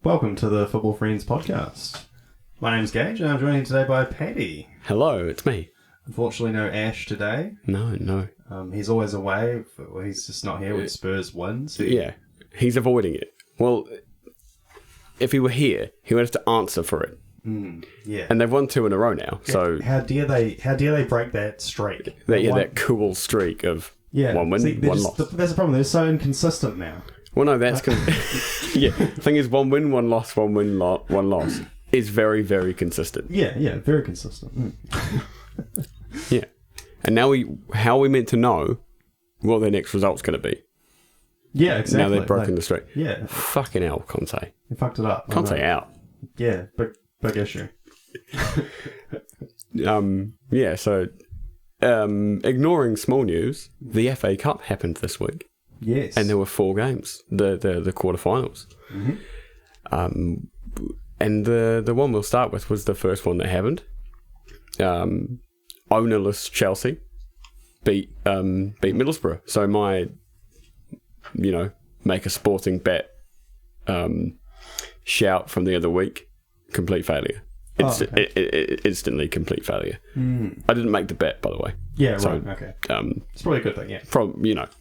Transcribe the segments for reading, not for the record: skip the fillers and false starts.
Welcome to the Football Friends podcast. My name's Gage and I'm joined today by Paddy. Hello, it's me. Unfortunately, no Ash today. No. He's always away. He's just not here when Spurs win. So Yeah, he's avoiding it. Well, if he were here, he would have to answer for it. Yeah. And they've won 2 in a row now. So How dare they break that streak? that cool streak of one win, one loss. That's the problem. They're so inconsistent now. Well, no, that's... yeah, the thing is, 1 win, 1 loss, 1 win, one loss is very, very consistent. Yeah, very consistent. Yeah. And now how are we meant to know what their next result's going to be? Yeah, exactly. Now they've broken the streak. Yeah. Fucking hell, Conte. They fucked it up. Conte out. Yeah, big issue. Yeah, so ignoring small news, the FA Cup happened this week. Yes. And there were 4 games, the quarterfinals. And the one we'll start with was the first one that happened. Ownerless Chelsea beat Middlesbrough. So my, make a sporting bet shout from the other week, complete failure. Instantly complete failure. I didn't make the bet, by the way. Yeah, right. So, okay. It's probably a good thing. Yeah.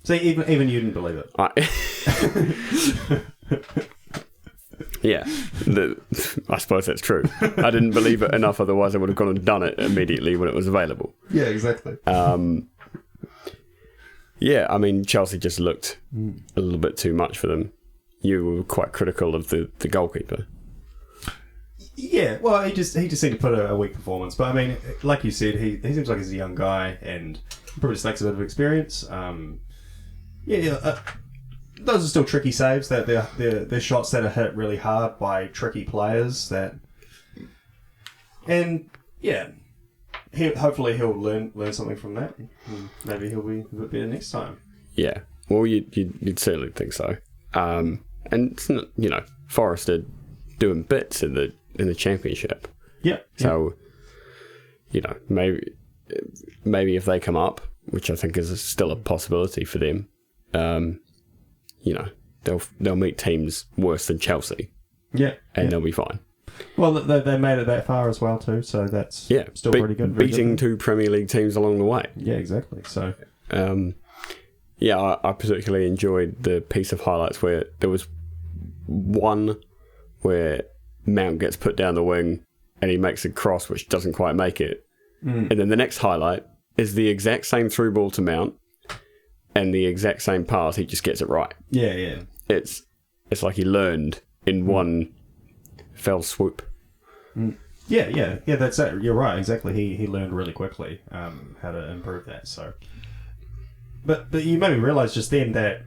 So even you didn't believe it. Yeah, I suppose that's true. I didn't believe it enough, otherwise I would have gone and done it immediately when it was available. Yeah, exactly. Yeah, I mean, Chelsea just looked a little bit too much for them. You were quite critical of the goalkeeper. Yeah, well, he just seemed to put a weak performance. But I mean, like you said, he seems like he's a young guy and probably just lacks a bit of experience. Those are still tricky saves. That they're shots that are hit really hard by tricky players. Hopefully he'll learn something from that. Maybe he'll be a bit better next time. Yeah, well, you'd certainly think so. And it's not, Forest are doing bits in the Championship. Yeah. So, maybe if they come up, which I think is still a possibility for them, they'll meet teams worse than Chelsea. Yeah. And they'll be fine. Well, they made it that far as well too, so that's still pretty good. Beating 2 Premier League teams along the way. Yeah, exactly. So, I particularly enjoyed the piece of highlights where there was one where Mount gets put down the wing and he makes a cross which doesn't quite make it. And then the next highlight is the exact same through ball to Mount and the exact same pass, he just gets it right. Yeah. It's like he learned in one fell swoop. Yeah, that's it. You're right, exactly. He learned really quickly how to improve that. So, but you made me realise just then that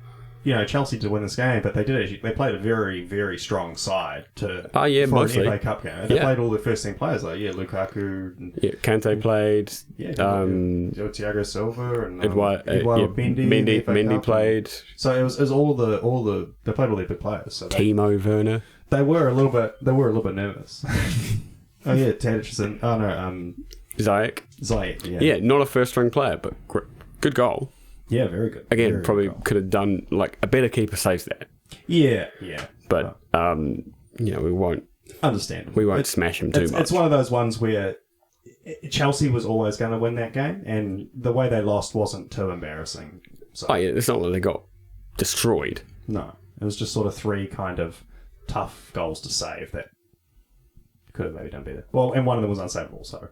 Chelsea did win this game, but they played a very, very strong side for mostly an FA Cup game. They played all their first team players, like Lukaku. Kante played. Thiago Silva and Eduardo Mendy played. So it was all the they played all their big players. So Timo Werner. They were a little bit nervous. Oh yeah, Tadichin. Oh no, Ziyech. Yeah, not a first string player, but good goal. Yeah, very good. Again, very probably good could have done a better keeper saves that. Yeah. But we won't understand. We won't smash him too much. It's one of those ones where Chelsea was always going to win that game, and the way they lost wasn't too embarrassing. So. It's not that they got destroyed. No, it was just sort of 3 kind of tough goals to save that could have maybe done better. Well, and one of them was unsavable. So,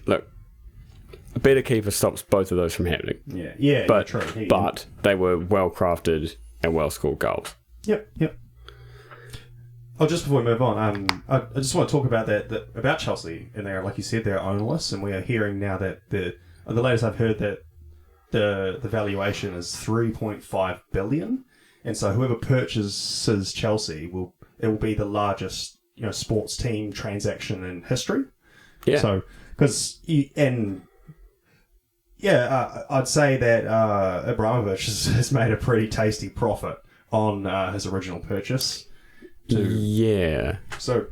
look. A better keeper stops both of those from happening. Yeah, but true. But they were well crafted and well scored goals. Yep. Oh, just before we move on, I just want to talk about about Chelsea. And they're, like you said, they're ownerless, and we are hearing now that the latest I've heard that the valuation is $3.5 billion, and so whoever purchases Chelsea will be the largest sports team transaction in history. Yeah. So I'd say that Abramovich has made a pretty tasty profit on his original purchase. Yeah. So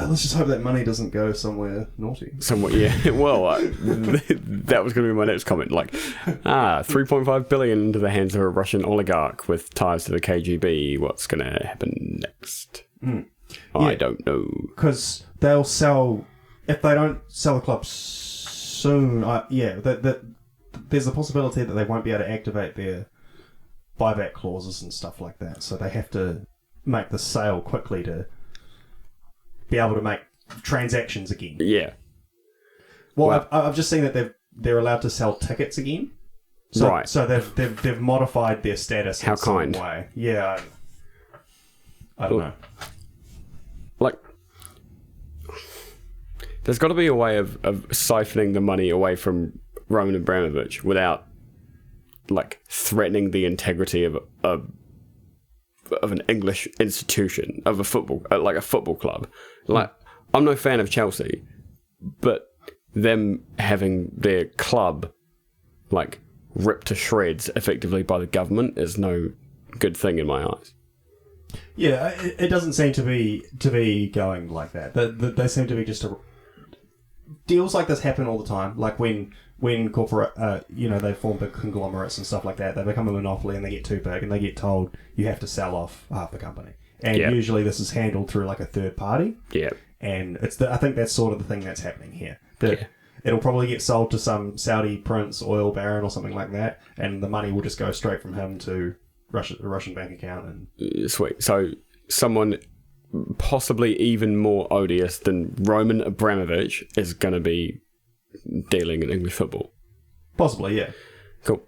Let's just hope that money doesn't go somewhere naughty. Somewhat, yeah. Well, that was going to be my next comment. Like, 3.5 billion into the hands of a Russian oligarch with ties to the KGB. What's going to happen next? I don't know. Because they'll sell, if they don't sell the club soon, there's a possibility that they won't be able to activate their buyback clauses and stuff like that. So they have to make the sale quickly to be able to make transactions again. Yeah. Well, I've just seen that they're allowed to sell tickets again. So, right. So they've modified their status. How in some kind. way. Yeah. I don't know. Like, there's got to be a way of siphoning the money away from Roman Abramovich without, like, threatening the integrity of an English institution, of a football, like a football club. Like, I'm no fan of Chelsea, but them having their club, like, ripped to shreds effectively by the government is no good thing in my eyes. Yeah, it doesn't seem to be going like that. They seem to be just deals like this happen all the time. Like when corporate, they form big conglomerates and stuff like that. They become a monopoly and they get too big and they get told you have to sell off half the company. And usually this is handled through like a third party. Yeah. And I think that's sort of the thing that's happening here. It'll probably get sold to some Saudi prince, oil baron or something like that, and the money will just go straight from him to a Russian bank account. And sweet. So someone possibly even more odious than Roman Abramovich is going to be dealing in English football. Possibly, yeah. Cool.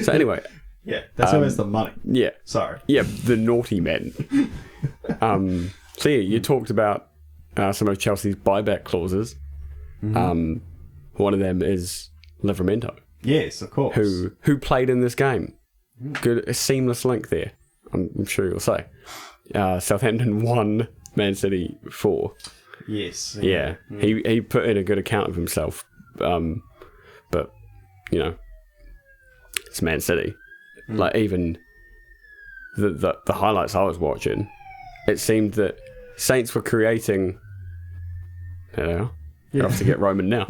So anyway. Yeah, that's who has the money. Yeah. Sorry. Yeah, the naughty men. So yeah, you talked about some of Chelsea's buyback clauses. Mm-hmm. One of them is Livramento. Yes, of course. Who played in this game? Good, a seamless link there. I'm sure you'll say. Southampton 1, Man City 4. Yes. Yeah. He put in a good account of himself. But it's Man City. Like, even the highlights I was watching, it seemed that Saints were creating. You're off to get Roman now.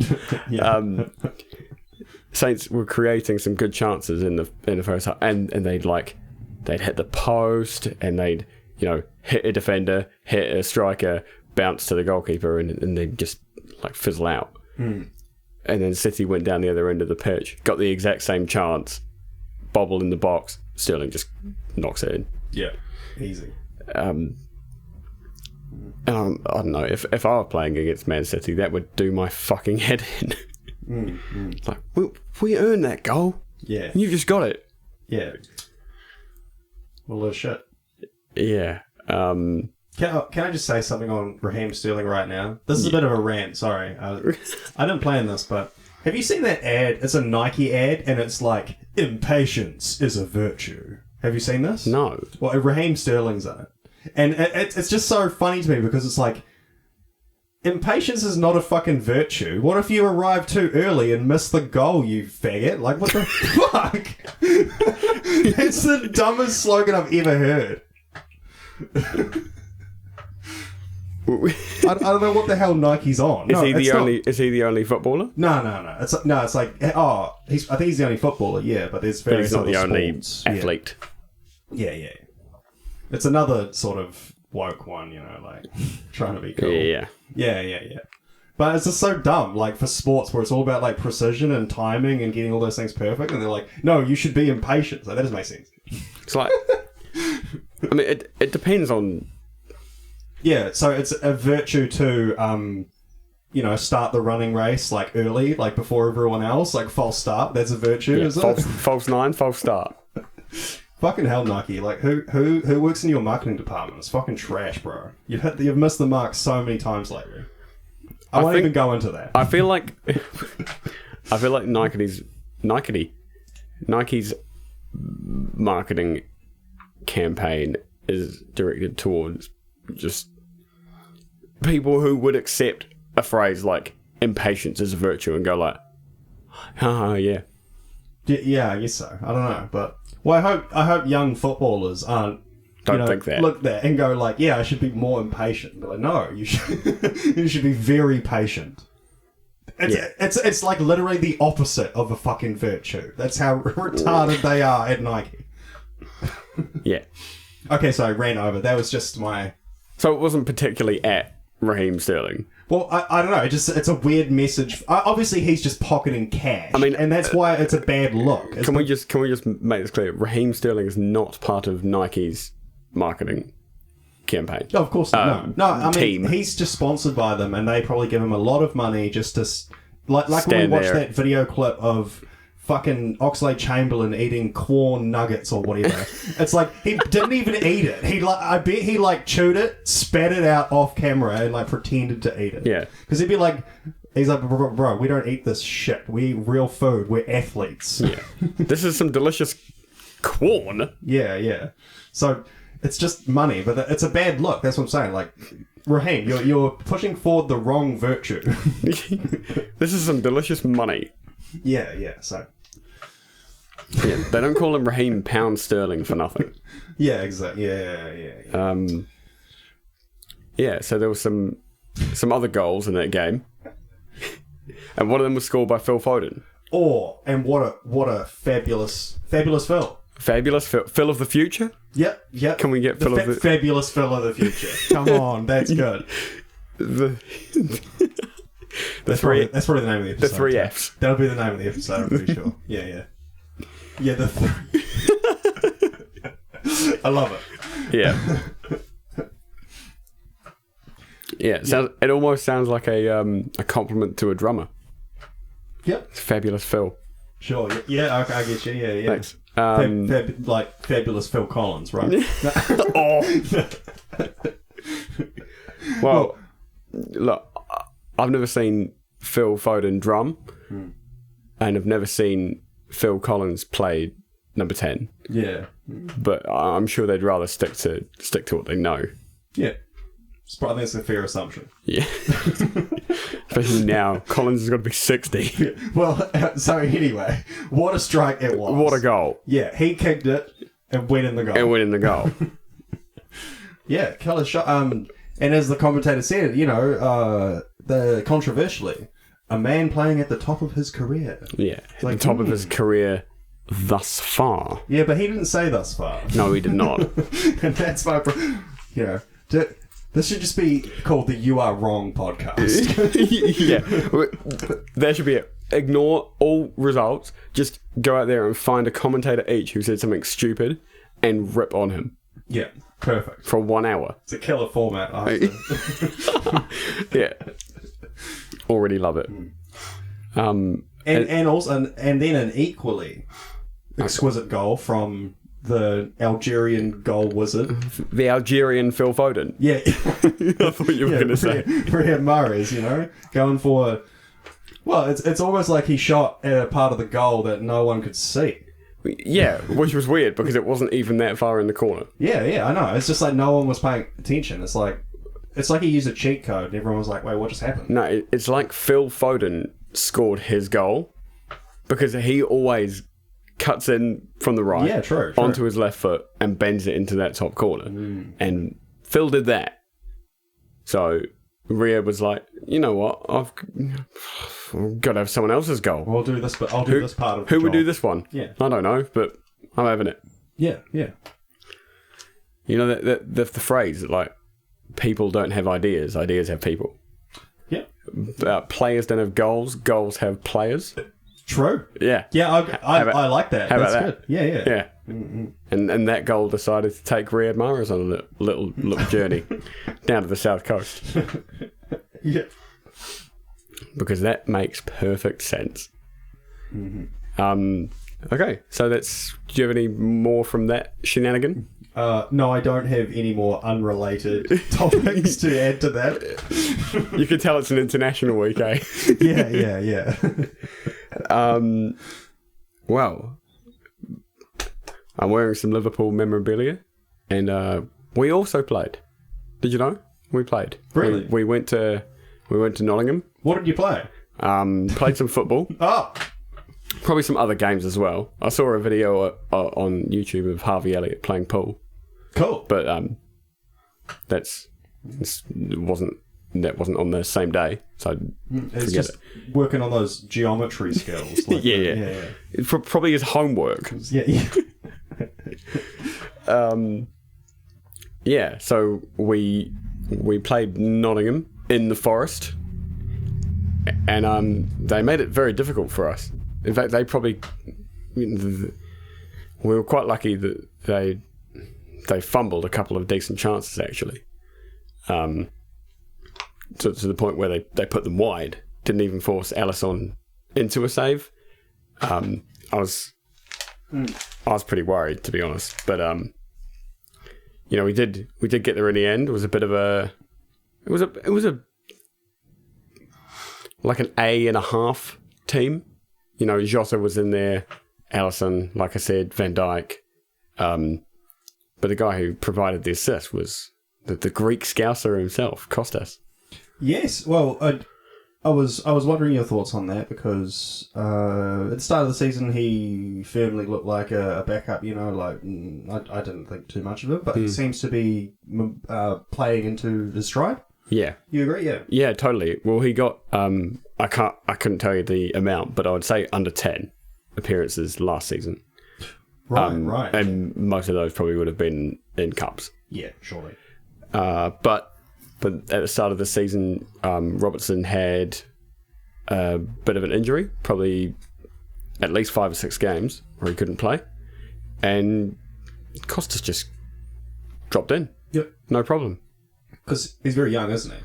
Saints were creating some good chances in the first half, and they'd hit the post, and they'd hit a defender, hit a striker, bounce to the goalkeeper, and they'd just like fizzle out. And then City went down the other end of the pitch, got the exact same chance, bobbled in the box. Sterling just knocks it in. Yeah, easy. And I don't know, if I were playing against Man City, that would do my fucking head in. Like, we earned that goal. Yeah. You just got it. Yeah. Well, shit. Yeah. Can I just say something on Raheem Sterling right now? This is a bit of a rant, sorry. I didn't plan this, but have you seen that ad? It's a Nike ad, and it's like, impatience is a virtue. Have you seen this? No. Well, Raheem Sterling's in it. And it's just so funny to me because it's like, impatience is not a fucking virtue. What if you arrive too early and miss the goal, you faggot? Like, what the fuck? It's the dumbest slogan I've ever heard. I don't know what the hell Nike's on. Is he the only footballer? No. It's like, I think he's the only footballer, yeah, but there's various other sports. He's not the only athlete. Yeah. It's another sort of woke one, like trying to be cool. Yeah. But it's just so dumb, like for sports where it's all about like precision and timing and getting all those things perfect, and they're like, no, you should be impatient. Like, that doesn't make sense. It's like, I mean, it depends on. Yeah, so it's a virtue to, start the running race like early, like before everyone else, like false start. That's a virtue, is it? False 9, false start. Fucking hell, Nike! Like, who works in your marketing department? It's fucking trash, bro. You've missed the mark so many times lately. I won't even go into that. I feel like Nike's marketing campaign is directed towards just people who would accept a phrase like impatience is a virtue and go like, oh yeah. Yeah, I guess so. I don't know, but I hope young footballers aren't Don't think that. Look there and go like, yeah, I should be more impatient. But like, no, you should you should be very patient. It's like literally the opposite of a fucking virtue. That's how retarded they are at Nike. Yeah. Okay, so I ran over. That was just my... So it wasn't particularly at Raheem Sterling. Well, I don't know. It's a weird message. Obviously, he's just pocketing cash. I mean, and that's why it's a bad look. Can we just make this clear? Raheem Sterling is not part of Nike's marketing campaign. No, of course not. No, I mean, team. he's just sponsored by them, and they probably give him a lot of money just to... Like when we watched that video clip of fucking Oxlade-Chamberlain eating corn nuggets or whatever. It's like, he didn't even eat it. I bet he chewed it, spat it out off camera, and pretended to eat it. Yeah. Because he'd be he's like, bro, we don't eat this shit. We eat real food. We're athletes. Yeah. This is some delicious corn. Yeah. So it's just money, but it's a bad look. That's what I'm saying. Raheem, you're pushing forward the wrong virtue. This is some delicious money. Yeah, so... Yeah, they don't call him Raheem Pound Sterling for nothing. Yeah, exactly. Yeah. Yeah, so there was some other goals in that game. And one of them was scored by Phil Foden. And what a fabulous Phil. Fabulous Phil of the future? Yep. Can we get Phil of the... Fabulous Phil of the future. Come on, that's good. That's probably the name of the episode. The three Fs. That'll be the name of the episode, I'm pretty sure. Yeah, the three. I love it. Yeah. Yeah, it almost sounds like a compliment to a drummer. Yep. It's Fabulous Phil. Sure. Yeah, okay, I get you. Yeah. Thanks. Fabulous Phil Collins, right? Well, look, I've never seen Phil Foden drum, and I've never seen Phil Collins play number 10. Yeah. But I'm sure they'd rather stick to what they know. Yeah. I think it's a fair assumption. Yeah. Especially now, Collins has got to be 60. Yeah. Well, so anyway, what a strike it was. What a goal. Yeah, he kicked it and went in the goal. Yeah, killer shot. And as the commentator said, controversially, a man playing at the top of his career. Yeah, at the top of his career thus far. Yeah, but he didn't say thus far. No, he did not. And that's my... This should just be called the You Are Wrong podcast. Yeah. There should be it. Ignore all results. Just go out there and find a commentator each who said something stupid and rip on him. Yeah, perfect. For 1 hour. It's a killer format. Yeah. Already love it. And then an equally exquisite goal from the Algerian goal wizard. The Algerian Phil Foden. Yeah. I thought you were going to say. Riyad Mahrez, going for... Well, it's almost like he shot at a part of the goal that no one could see. Yeah, which was weird because it wasn't even that far in the corner. Yeah, I know. It's just like no one was paying attention. It's like he used a cheat code and everyone was like, wait, what just happened? No, it's like Phil Foden scored his goal because he always cuts in from the right true. onto his left foot and bends it into that top corner. And Phil did that. So Riyad was like, you know what? I've got to have someone else's goal. I'll do this, but I'll do this part of Who would do this one? Yeah. I don't know, but I'm having it. Yeah. You know the phrase that like people don't have ideas have people. Yeah. Players don't have goals have players. True. Yeah. Yeah, I like that. How That's about good. Yeah. Yeah. And that goal decided to take Riyad Mahrez on a little journey down to the south coast. Yeah. Because that makes perfect sense. Okay, so do you have any more from that shenanigan? No, I don't have any more unrelated topics to add to that. You can tell it's an international week, eh? Yeah. Well, I'm wearing some Liverpool memorabilia, and we also played. Did you know? We played. Really? We went to Nottingham. What did you play? Played some football. Oh. Probably some other games as well. I saw a video on YouTube of Harvey Elliott playing pool. Cool. But that wasn't on the same day, so It's forget just it. working on those geometry skills. Like Yeah. It probably his homework. Yeah. So we played Nottingham in the Forest, and they made it very difficult for us. In fact, we were quite lucky that they fumbled a couple of decent chances, actually. To the point where they put them wide, didn't even force Alisson into a save. I was pretty worried, to be honest, but we did get there in the end. It was a bit of it was a like an A.5 team. Jota was in there, Alisson, like I said, Van Dijk, but the guy who provided the assist was the Greek Scouser himself, Kostas. Yes, well, I was wondering your thoughts on that because at the start of the season he firmly looked like a backup. I didn't think too much of him, but he seems to be playing into his stride. Yeah, you agree? Yeah, yeah, totally. Well, he got I couldn't tell you the amount, but I would say under 10 appearances last season. Right, and most of those probably would have been in cups. Yeah, surely. But at the start of the season, Robertson had a bit of an injury, probably at least 5 or 6 games where he couldn't play, and Costas just dropped in. Yep, no problem. Because he's very young, isn't he?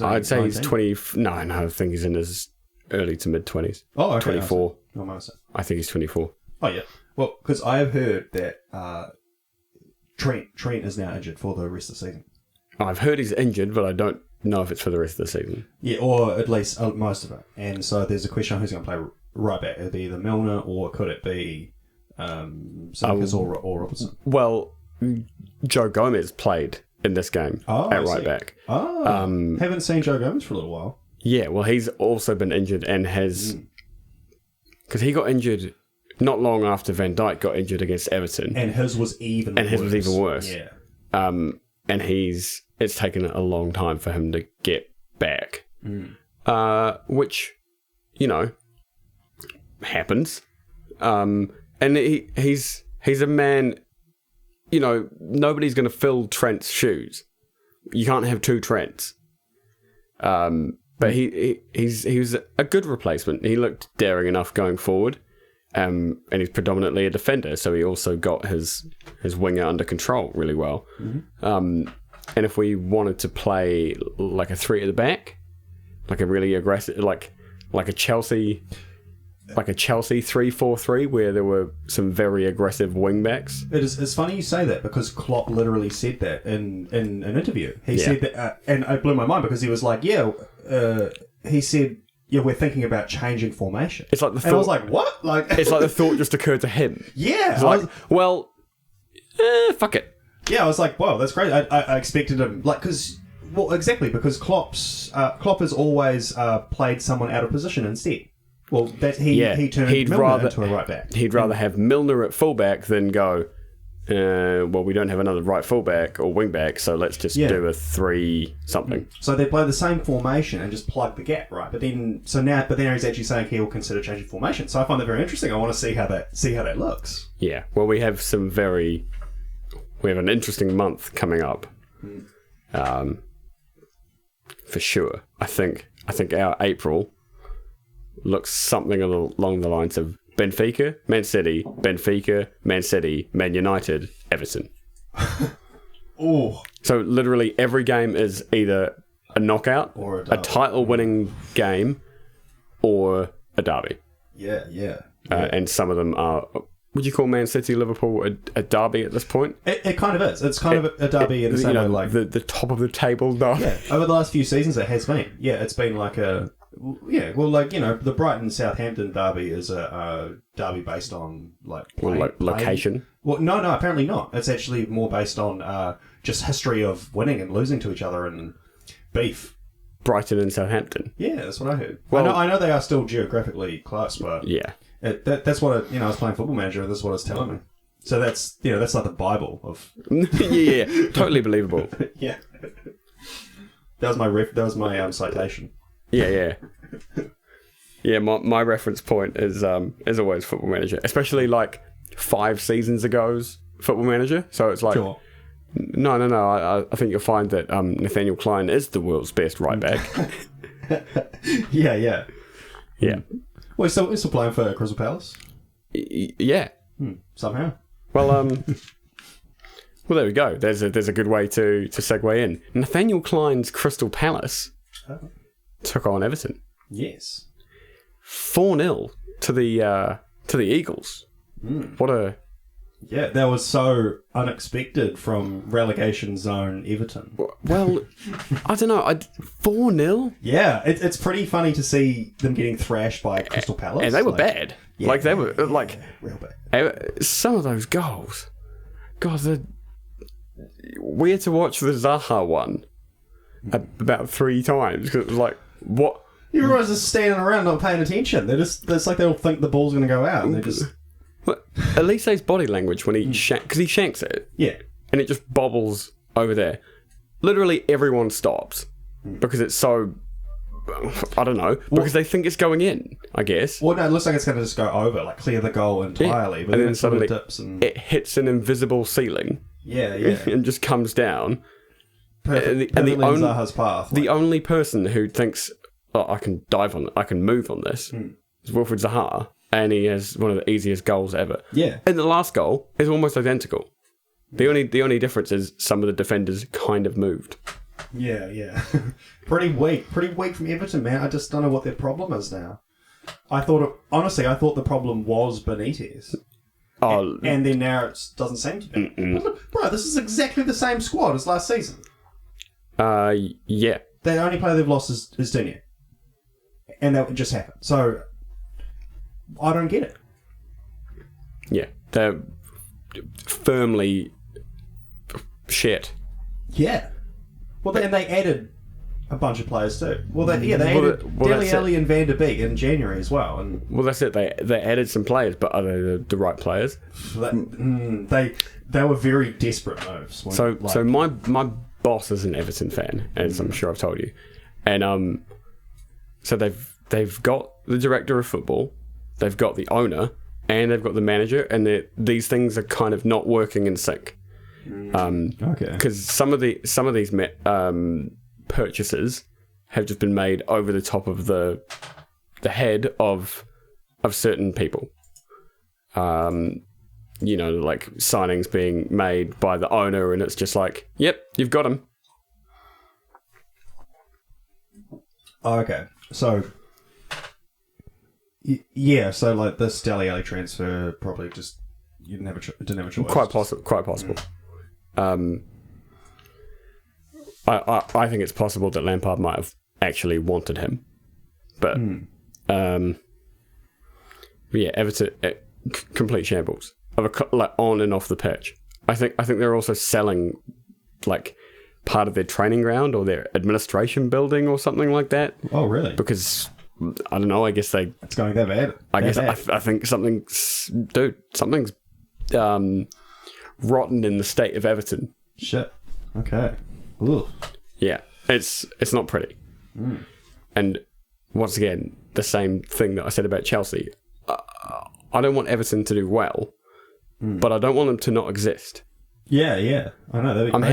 I'd say 19? he's 20. No, I think he's in his early to mid 20s. Oh, okay. 24. I think he's 24. Oh yeah. Well, because I have heard that Trent is now injured for the rest of the season. I've heard he's injured, but I don't know if it's for the rest of the season. Yeah, or at least most of it. And so there's a question on who's going to play right back. It'd be either Milner or could it be Simicas or Robertson? Well, Joe Gomez played in this game at right back. Haven't seen Joe Gomez for a little while. Yeah, well, he's also been injured and has... Because he got injured not long after Van Dijk got injured against Everton. And his was even worse. Yeah. And it's taken a long time for him to get back. Which, happens. And he's a man, nobody's going to fill Trent's shoes. You can't have 2 Trents. But he was a good replacement. He looked daring enough going forward. And he's predominantly a defender, so he also got his winger under control really well. And if we wanted to play like a 3 at the back, like a really aggressive, like a Chelsea 3-4-3, where there were some very aggressive wing backs. It's funny you say that because Klopp literally said that in an interview. He said that, and it blew my mind because he was like, he said, yeah, we're thinking about changing formation. It's like the thought, and I was like, what? Like, it's like the thought just occurred to him. Yeah. It's like, fuck it. Yeah, I was like, wow, that's great. I expected him, because Klopp has always played someone out of position instead. Well, he turned Milner into a right back. He'd rather have Milner at fullback than go, we don't have another right fullback or wing back, so let's just do a 3 something. So they play the same formation and just plug the gap, right? But then he's actually saying he'll consider changing formation. So I find that very interesting. I want to see how that looks. Yeah. Well, we have an interesting month coming up, for sure. I think our April looks something along the lines of Benfica, Man City, Man United, Everton. Oh. So literally every game is either a knockout, or a title-winning game, or a derby. Yeah. And some of them are... Would you call Man City, Liverpool a derby at this point? It kind of is. It's kind of a derby in the same way, like the top of the table derby. Yeah, over the last few seasons, it has been. Yeah, it's been like a... Yeah, well, the Brighton-Southampton derby is a derby based on, location? Well, no, apparently not. It's actually more based on just history of winning and losing to each other and beef. Brighton and Southampton? Yeah, that's what I heard. Well, I know they are still geographically close, but... Yeah. That's what I was playing Football Manager, and this is what it's telling me. So that's that's like the Bible of. yeah, totally believable. Yeah. That was my citation. Yeah. Yeah, my reference point is always Football Manager, especially like 5 seasons ago's Football Manager. So it's like, Sure. No. I think you'll find that Nathaniel Klein is the world's best right back. Yeah. Well, he's still playing for Crystal Palace. Yeah. Somehow. Well, there we go. There's a good way to segue in. Nathaniel Klein's Crystal Palace took on Everton. Yes. 4-0 to the Eagles. What a... Yeah, that was so unexpected from relegation zone Everton. Well, I don't know. 4-0? Yeah, it's pretty funny to see them getting thrashed by Crystal Palace. And they were bad. Yeah, they were real bad. Some of those goals. God, we had to watch the Zaha one about 3 times because it was like, what? Everyone's just standing around not paying attention. It's like they all think the ball's going to go out. And they just... Well, Elise's body language when he because he shanks it. Yeah. And it just bobbles over there. Literally everyone stops because it's so... I don't know. Because they think it's going in, I guess. Well, no, it looks like it's going to just go over, like clear the goal entirely. Yeah. But and then suddenly dips and... it hits an invisible ceiling. Yeah. And just comes down. Perfectly and in Zaha's path. The only person who thinks, I can move on this, is Wilfried Zaha. And he has one of the easiest goals ever. Yeah. And the last goal is almost identical. The only difference is some of the defenders kind of moved. Yeah. Pretty weak from Everton, man. I just don't know what their problem is now. I thought the problem was Benitez. Oh, and then now it doesn't seem to be. Bro, this is exactly the same squad as last season. Yeah. The only player they've lost is Digne. And that just happened. So, I don't get it. Yeah. They're firmly shit. Yeah. Well, and they added a bunch of players too. Well, they added Dele Alli and Van der Beek in January as well. And well, that's it. They added some players, but are they the right players? They were very desperate moves. So my boss is an Everton fan, as I'm sure I've told you, and so they've got the director of football, they've got the owner, and they've got the manager, and these things are kind of not working in sync. Okay. Because some of these purchases have just been made over the top of the head of certain people. Like signings being made by the owner, and it's just like, yep, you've got him. Okay, so yeah, so like this Dele Alli transfer probably just didn't have a choice. Quite possible. I think it's possible that Lampard might have actually wanted him, but yeah, Everton complete shambles like on and off the pitch. I think they're also selling like part of their training ground or their administration building or something like that. Oh, really? Because I don't know. I guess it's going that bad. I think something's rotten in the state of Everton. Shit. Okay. Ooh. Yeah, it's not pretty. And once again, the same thing that I said about Chelsea. I don't want Everton to do well, but I don't want them to not exist. Yeah. I know. I'm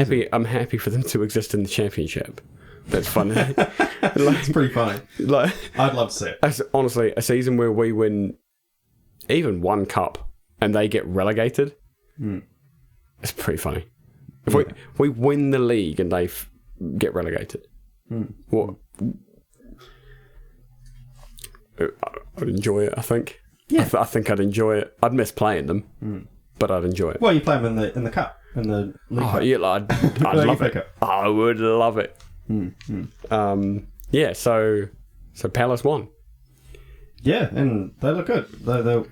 happy for them to exist in the Championship. That's funny. It's pretty funny. I'd love to see it. Honestly, a season where we win even one cup and they get relegated, it's pretty funny. If we win the league and they get relegated, what? I'd enjoy it. I think. Yeah. I think I'd enjoy it. I'd miss playing them, but I'd enjoy it. Well, you play them in the cup, in the league cup. Yeah, I'd love it. I would love it. Yeah. So Palace won. Yeah, and they look good. They'll.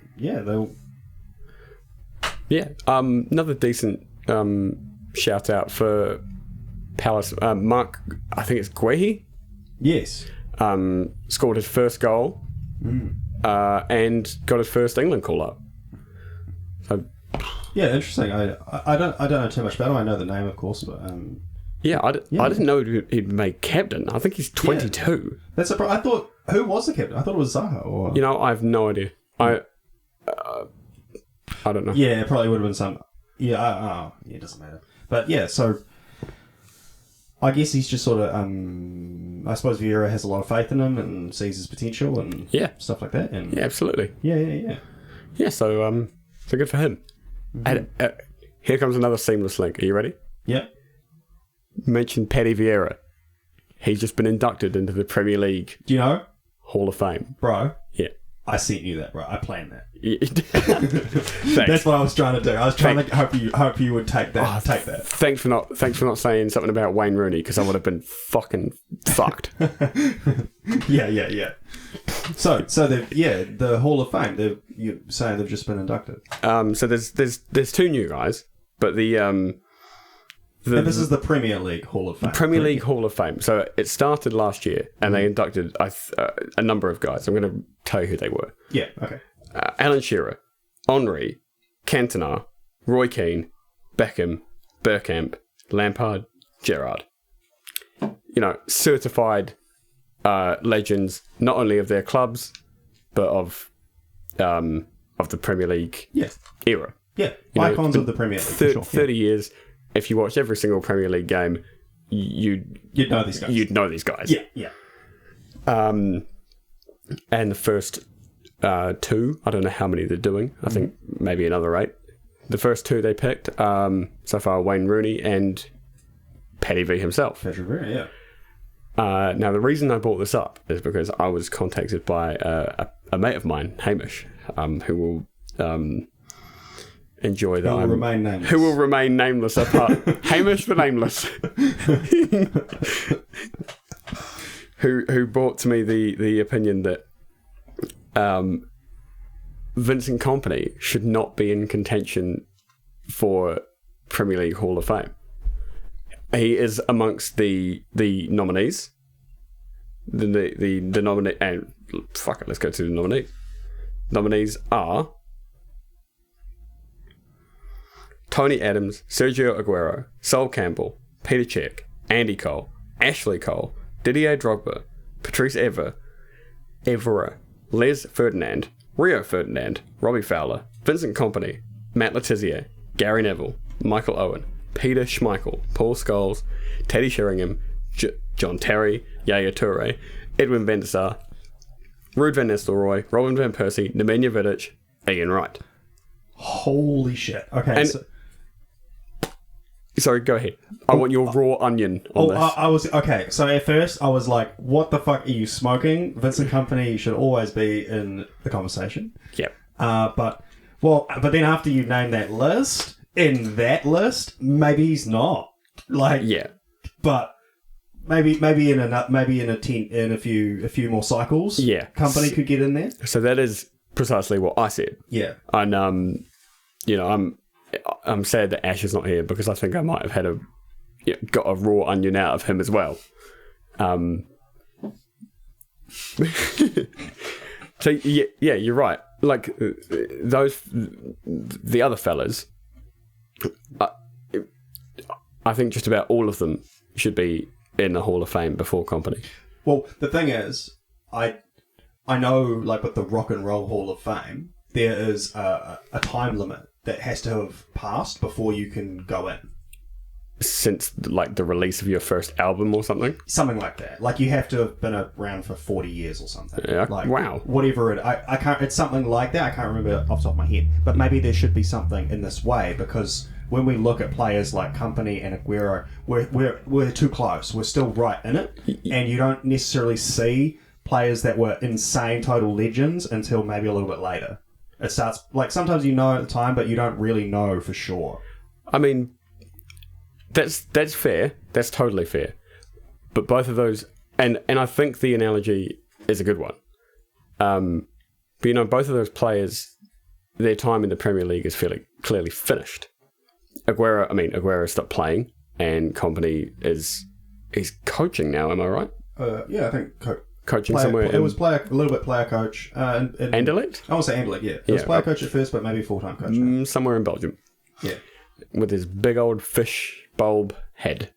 Yeah. Another decent shout out for Palace. Mark, I think it's Guehi. Yes. Scored his first goal. And got his first England call up. So Yeah, interesting. I don't know too much about him. I know the name, of course, but I didn't know he'd made captain. I think he's 22. Yeah. That's I thought, who was the captain? I thought it was Zaha. Or I have no idea. I don't know. Yeah, it probably would have been some. Yeah, it doesn't matter. But yeah, so I guess he's just sort of. I suppose Vieira has a lot of faith in him and sees his potential and stuff like that. And yeah, absolutely. Yeah. Yeah, so good for him. And here comes another seamless link. Are you ready? Yeah. Mentioned Paddy Vieira. He's just been inducted into the Premier League. Do you know? Hall of Fame. Bro. Yeah. I sent you that, bro. I planned that. Thanks. That's what I was trying to do. I was trying to hope you would take that. Take that. Thanks for not saying something about Wayne Rooney, because I would have been fucking fucked. Yeah. So the Hall of Fame. You're saying they've just been inducted. So there's two new guys, but and this is the Premier League Hall of Fame. Premier League Hall of Fame. So it started last year, and they inducted a number of guys. I'm going to tell you who they were. Yeah, okay. Alan Shearer, Henry, Cantona, Roy Keane, Beckham, Bergkamp, Lampard, Gerrard. Certified legends, not only of their clubs, but of the Premier League era. Yeah, icons of the Premier League. 30 years. If you watch every single Premier League game, you'd know these guys. You'd know these guys. Yeah. And the first two, I don't know how many they're doing. I think maybe another 8. The first two they picked so far, Wayne Rooney and Paddy V himself. Paddy V, yeah. Now, the reason I brought this up is because I was contacted by a mate of mine, Hamish, who will enjoy that. Who will remain nameless apart. Hamish the Nameless. who brought to me the opinion that Vincent Kompany should not be in contention for Premier League Hall of Fame. He is amongst the nominees. The nominee, and fuck it, let's go to the nominees. Nominees are Tony Adams, Sergio Aguero, Sol Campbell, Peter Cech, Andy Cole, Ashley Cole, Didier Drogba, Patrice Evra, Les Ferdinand, Rio Ferdinand, Robbie Fowler, Vincent Kompany, Matt Letizia, Gary Neville, Michael Owen, Peter Schmeichel, Paul Scholes, Teddy Sheringham, John Terry, Yaya Toure, Edwin van der Sar, Ruud van Nistelrooy, Robin van Persie, Nemanja Vidic, Ian Wright. Holy shit. Okay. Sorry, go ahead. I want your raw onion on this. I was... Okay, so at first I was like, what the fuck are you smoking? Vincent Kompany should always be in the conversation. Yep. But then after you name that list, in that list, maybe he's not. Yeah. But maybe in a few more cycles, Kompany could get in there. So that is precisely what I said. Yeah. And I'm sad that Ash is not here, because I think I might have got a raw onion out of him as well. So yeah, you're right. Like the other fellas, I think just about all of them should be in the Hall of Fame before Kompany. Well, the thing is, I know, like with the Rock and Roll Hall of Fame, there is a time limit that has to have passed before you can go in. Since like the release of your first album or something? Something like that. Like you have to have been around for 40 years or something. Yeah, like, wow. Whatever I can't, it's something like that. I can't remember off the top of my head. But maybe there should be something in this way, because when we look at players like Kompany and Aguero, we're too close. We're still right in it. And you don't necessarily see players that were insane total legends until maybe a little bit later. It starts, like, sometimes you know at the time, but you don't really know for sure. I mean, that's fair. That's totally fair. But both of those, and I think the analogy is a good one. But both of those players, their time in the Premier League is fairly clearly finished. Aguero stopped playing, and Kompany he's coaching now. Am I right? Yeah, I think coaching somewhere. It was a little bit player coach. Anderlecht? I want to say Anderlecht, yeah. It was player coach at first, but maybe full-time coach now. Somewhere in Belgium. Yeah. With his big old fish bulb head.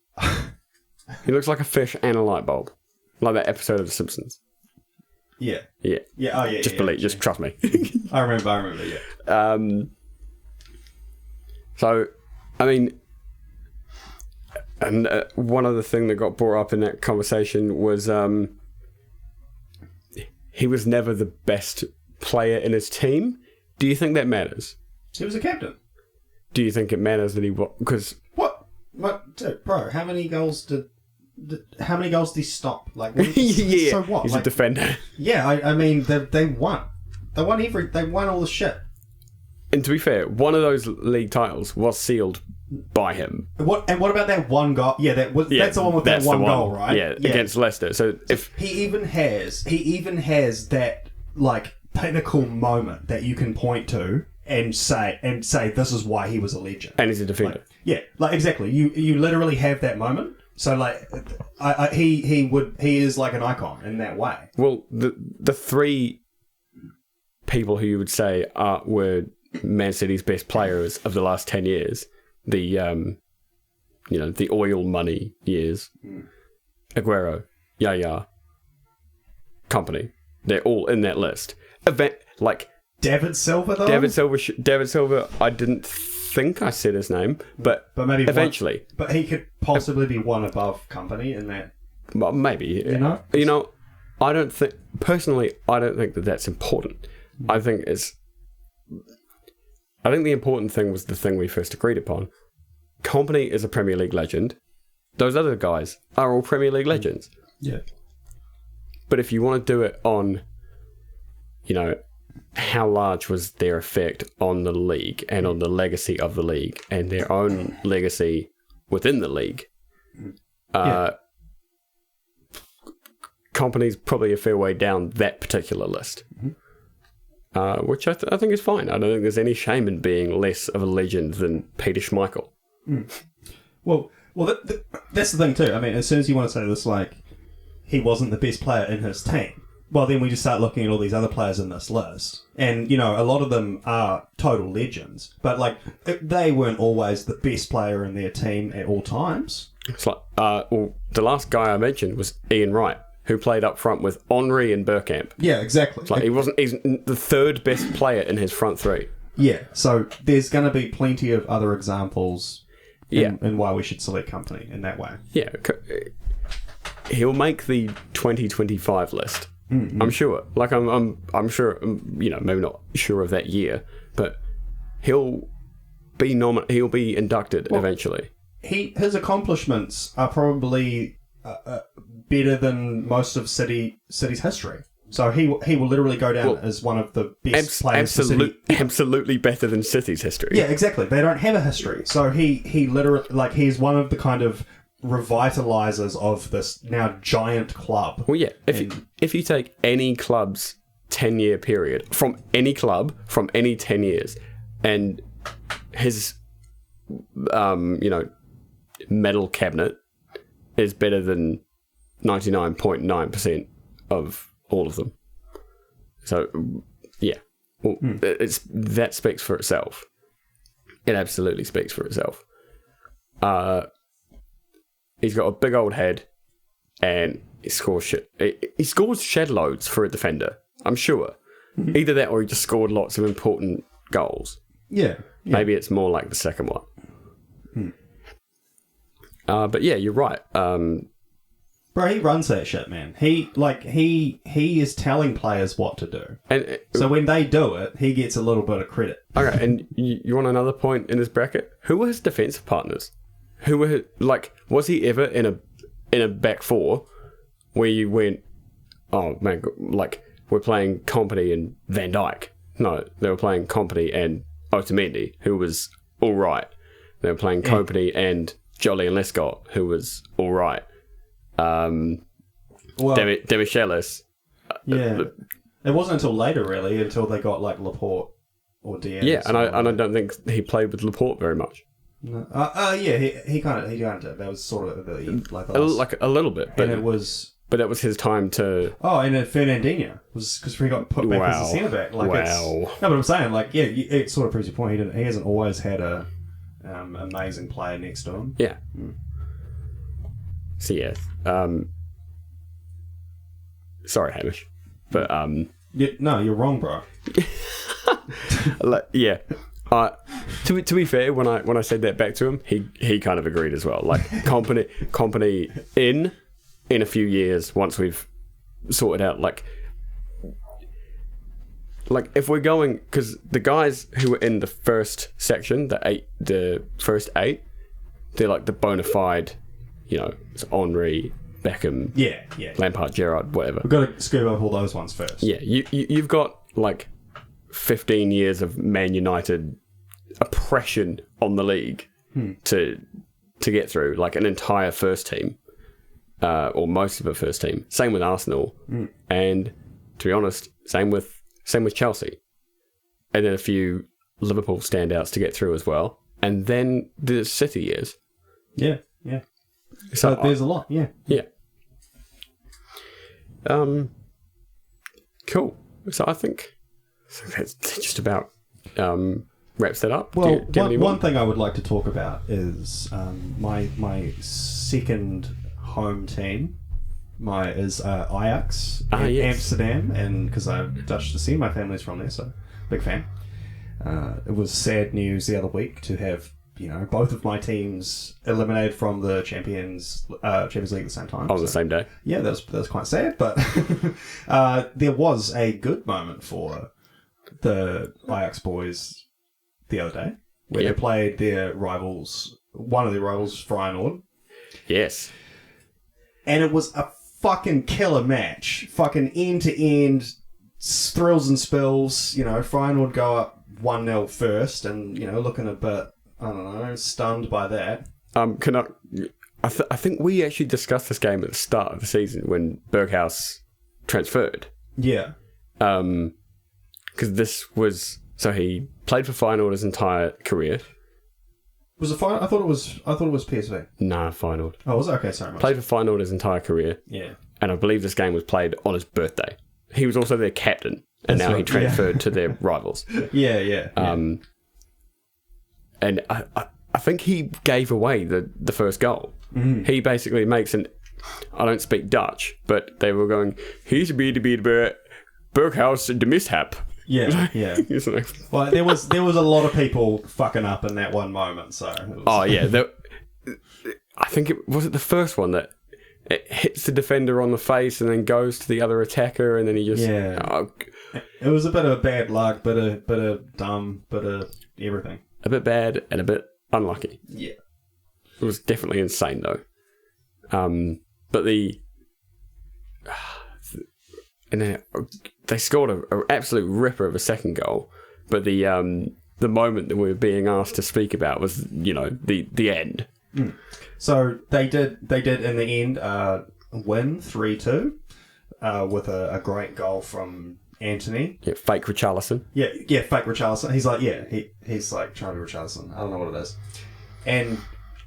He looks like a fish and a light bulb. Like that episode of The Simpsons. Yeah. Yeah. Yeah, oh yeah. Just trust me. I remember, yeah. So, I mean, and one other thing that got brought up in that conversation was he was never the best player in his team. Do you think that matters? He was a captain. Do you think it matters that he was? Because Dude, bro, how many goals did he stop? Like, yeah, so what? He's like, a defender. Yeah, I mean, they won. They won all the shit. And to be fair, one of those league titles was sealed by him. What about that one goal? Yeah, that's the one with that one goal, right? Yeah, against Leicester. So if he even has that like pinnacle moment that you can point to and say this is why he was a legend. And he's a defender. Like exactly. You literally have that moment. So like, he is like an icon in that way. Well, the three people who you would say were Man City's best players of the last 10 years, the oil money years, Aguero, Yaya, company, they're all in that list. Like David Silva, though. David Silva. I didn't think I said his name, but maybe eventually. But he could possibly be one above company in that. Well, maybe You know. I don't think that that's important. I think the important thing was the thing we first agreed upon. Company is a Premier League legend. Those other guys are all Premier League legends. Yeah. But if you want to do it on, how large was their effect on the league and on the legacy of the league and their own legacy within the league, Company's probably a fair way down that particular list. Which I think is fine. I don't think there's any shame in being less of a legend than Peter Schmeichel. Well, that's the thing too. I mean, as soon as you want to say this, like, he wasn't the best player in his team, well, then we just start looking at all these other players in this list. And, a lot of them are total legends. But, like, they weren't always the best player in their team at all times. It's like, the last guy I mentioned was Ian Wright, who played up front with Henry and Bergkamp. Yeah, exactly. It's like he's the third best player in his front three. Yeah, so there's going to be plenty of other examples in why we should select Company in that way. Yeah, he'll make the 2025 list. Mm-hmm. I'm sure. Like I'm sure. Maybe not sure of that year, but he'll be He'll be inducted eventually. His accomplishments are probably better than most of City's history. So he will literally go down as one of the best players for City. Absolutely better than City's history. Yeah, exactly. They don't have a history. So he literally, like, he's one of the kind of revitalizers of this now giant club. Well, yeah. If you take any club's 10-year period from any club from any 10 years, and his medal cabinet is better than 99.9% of all of them. So, yeah. Well, that speaks for itself. It absolutely speaks for itself. He's got a big old head, and he scores shit. He scores shed loads for a defender, I'm sure. Mm-hmm. Either that or he just scored lots of important goals. Yeah. Maybe it's more like the second one. But yeah, you're right. Bro, he runs that shit, man. He is telling players what to do. And so when they do it, he gets a little bit of credit. Okay, and you want another point in this bracket? Who were his defensive partners? Was he ever in a back four where you went, oh man, like, we're playing Company and Van Dijk? No, they were playing Company and Otamendi, who was all right. They were playing Company and Jolly and Lescott, who was all right. Demichelis. Yeah. It wasn't until later, really, until they got, like, Laporte or Diaz. Yeah, and I don't think he played with Laporte very much. No. He kind of did. That was sort of the a little bit, but and it was. But that was his time to. Oh, and Fernandinho was because he got put back as a centre back. Like, no, but I'm saying, like, yeah, it sort of proves your point. He hasn't always had a amazing player next to him. Yeah. So yeah. Sorry, Hamish, but no, you're wrong, bro. Yeah. To be fair, when I said that back to him, he kind of agreed as well. Like company in a few years, once we've sorted out like if we're going, because the guys who were in the first section, the first 8, they're like the bona fide, it's Henry, Beckham, Lampard, Gerrard, whatever. We've got to scoop up all those ones first. Yeah, you've got like 15 years of Man United oppression on the league to get through, like an entire first team, or most of a first team. Same with Arsenal, and to be honest, same with Chelsea, and then a few Liverpool standouts to get through as well, and then the City years. Yeah. So there's a lot. Yeah. Cool. So I think that just about wraps that up. Well, do you have one thing I would like to talk about is my second home team. Is Ajax in yes. Amsterdam, and because I'm Dutch descent, my family's from there, so big fan. It was sad news the other week to have both of my teams eliminated from the Champions League at the same time. On the same day. Yeah, that was quite sad, but there was a good moment for the Ajax boys the other day where they played their rivals, one of their rivals, Feyenoord. Yes. And it was a fucking killer match. Fucking end to end, thrills and spills. Feyenoord go up 1-0 first, and looking a bit, I don't know, stunned by that. I think we actually discussed this game at the start of the season when Berghaus transferred. Yeah. Because this was, so he played for Feyenoord his entire career. Was it Feyenoord? I thought it was PSV. Nah, Feyenoord. Oh, was it? Okay, sorry. Played for Feyenoord his entire career. Yeah. And I believe this game was played on his birthday. He was also their captain, and now he transferred to their rivals. Yeah. And I think he gave away the first goal. Mm-hmm. He basically makes I don't speak Dutch, but they were going, he's a Berghaus de mishap. Yeah. Well, there was a lot of people fucking up in that one moment. So. Oh yeah, I think it was the first one that it hits the defender on the face and then goes to the other attacker, and then he just It was a bit of bad luck, bit of dumb, bit of everything. A bit bad and a bit unlucky. Yeah, it was definitely insane though. But and then they scored an absolute ripper of a second goal. But the moment that we were being asked to speak about was, the end. Mm. So they did in the end win 3-2 with a great goal from Anthony. Yeah, fake Richarlison. Yeah, fake Richarlison. He's like, he's like trying to be Richarlison. I don't know what it is. And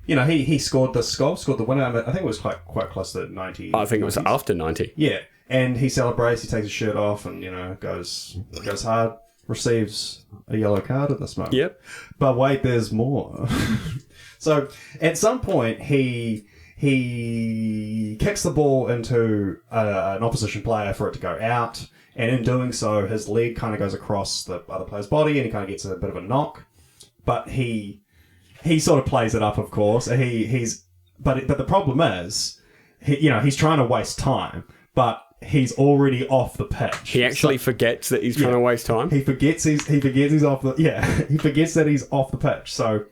he scored the winner. I think it was quite close to 90. I think it was after 90. Yeah. And he celebrates, he takes his shirt off and, goes hard, receives a yellow card at this moment. Yep. But wait, there's more. So at some point, he kicks the ball into an opposition player for it to go out. And in doing so, his leg kind of goes across the other player's body and he kind of gets a bit of a knock. But he sort of plays it up, of course. But the problem is, he's trying to waste time. But he's already off the pitch. He actually forgets that he's trying to waste time. He forgets he's off the he forgets that he's off the pitch. So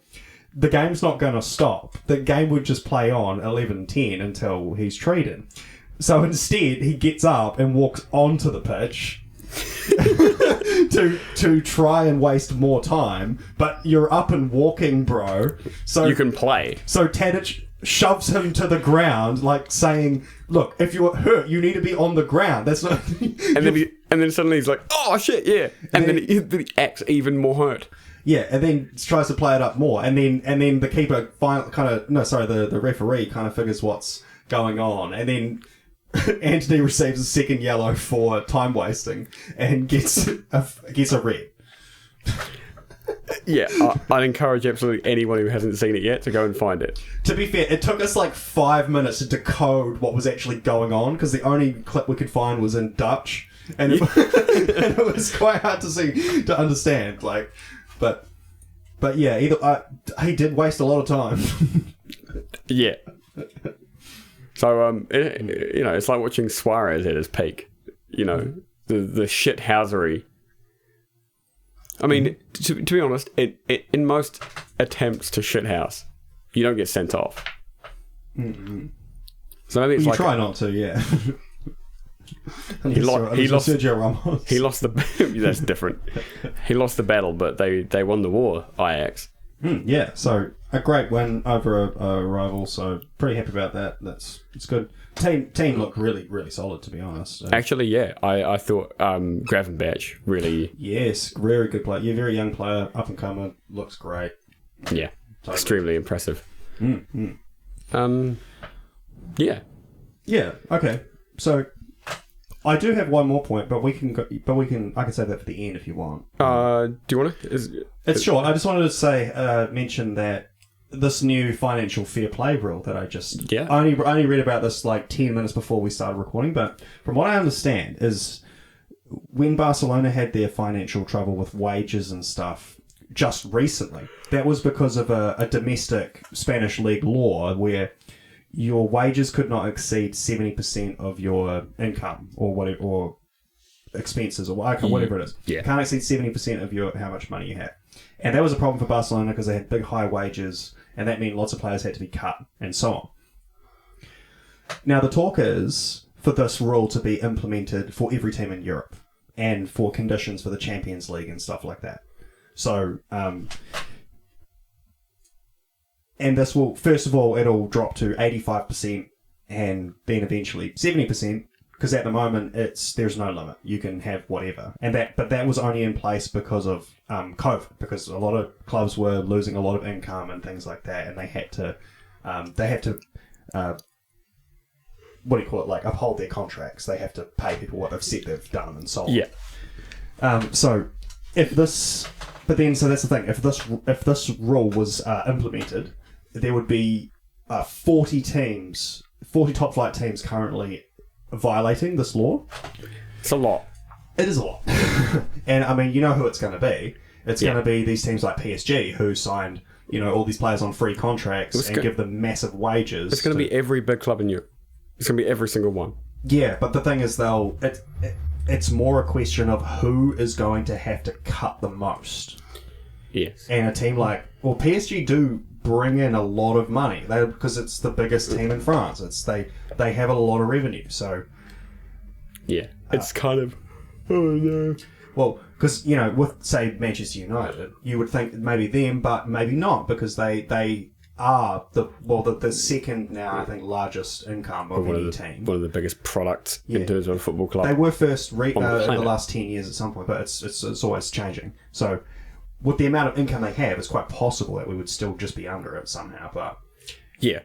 the game's not going to stop. The game would just play on 11-10 until he's treated. So instead, he gets up and walks onto the pitch to try and waste more time. But you're up and walking, bro. So you can play. So Tadic shoves him to the ground, like saying, "Look, if you're hurt, you need to be on the ground." That's not. and then suddenly he's like, "Oh shit, yeah!" And then he acts even more hurt. Yeah, and then tries to play it up more, and then the keeper the referee kind of figures what's going on, and then Anthony receives a second yellow for time wasting and gets a red. Yeah, I'd encourage absolutely anyone who hasn't seen it yet to go and find it. To be fair, it took us like 5 minutes to decode what was actually going on because the only clip we could find was in Dutch, and it, and it was quite hard to understand. Like, but yeah, he did waste a lot of time. Yeah. So it's like watching Suarez at his peak. You know, the shithousery. I mean, to be honest, in most attempts to shithouse, you don't get sent off. Mm-hmm. So maybe it's you try not to, yeah. He lost Sergio Ramos. He lost the. That's different. He lost the battle, but they won the war. Ajax. Yeah, so a great win over a rival. So pretty happy about that. It's good. Team looked really, really solid, to be honest. Actually, yeah, I thought Gravenberch really... Yes, very good player. Yeah, very young player, up and coming, looks great. Yeah, totally. Extremely impressive. Yeah. Yeah, okay. So I do have one more point, but I can say that for the end if you want. Do you want to? It's short. I just wanted to mention that this new financial fair play rule that I just only read about this like 10 minutes before we started recording, but from what I understand is when Barcelona had their financial trouble with wages and stuff just recently, that was because of a domestic Spanish league law where your wages could not exceed 70% of your income or expenses or whatever it is. Yeah. Can't exceed 70% of how much money you have. And that was a problem for Barcelona because they had big high wages, and that meant lots of players had to be cut and so on. Now the talk is for this rule to be implemented for every team in Europe and for conditions for the Champions League and stuff like that. So, and this will, first of all, it'll drop to 85% and then eventually 70%, because at the moment there's no limit. You can have whatever. But that was only in place because of COVID, because a lot of clubs were losing a lot of income and things like that, and they had to uphold their contracts. They have to pay people what they've said they've done and so on. Yeah. So that's the thing. If this rule was implemented, there would be 40 top flight teams currently violating this law. It's a lot. It is a lot. And I mean, you know who it's going to be. It's going to be these teams like PSG who signed, all these players on free contracts and give them massive wages. It's going to be every big club in Europe. It's going to be every single one. Yeah, but the thing is, it's more a question of who is going to have to cut the most. Yes. And a team like, PSG do bring in a lot of money because it's the biggest team in France. They have a lot of revenue. So yeah, it's kind of no. Well, because with say Manchester United, you would think maybe them, but maybe not because they are the second now I think largest income of any team. One of the biggest products in terms of a football club. They were first in the last 10 years at some point, but it's always changing. So with the amount of income they have, it's quite possible that we would still just be under it somehow. But yeah,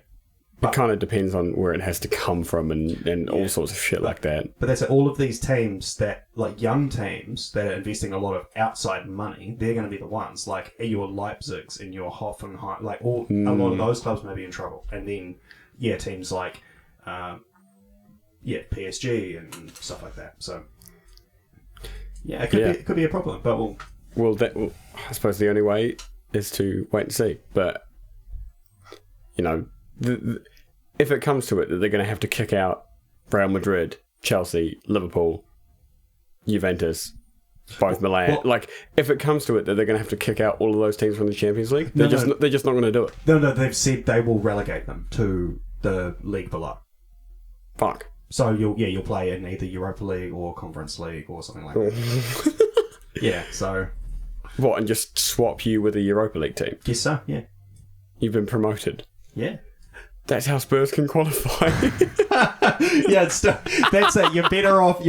it kind of depends on where it has to come from and all sorts of shit like that. But that's it. All of these teams that, like young teams that are investing a lot of outside money, they're going to be the ones like your Leipzigs and your Hoffenheim, like a lot of those clubs may be in trouble. And then teams like PSG and stuff like that. So it could be a problem, but I suppose the only way is to wait and see. But if it comes to it, that they're going to have to kick out Real Madrid, Chelsea, Liverpool, Juventus, both Milan. If it comes to it, that they're going to have to kick out all of those teams from the Champions League, they're just not going to do it. No, they've said they will relegate them to the league below. Fuck. So you'll play in either Europa League or Conference League or something like that. Yeah. So. What, and just swap you with a Europa League team? Yes, sir. Yeah. You've been promoted. Yeah. That's how Spurs can qualify. That's it. You're better off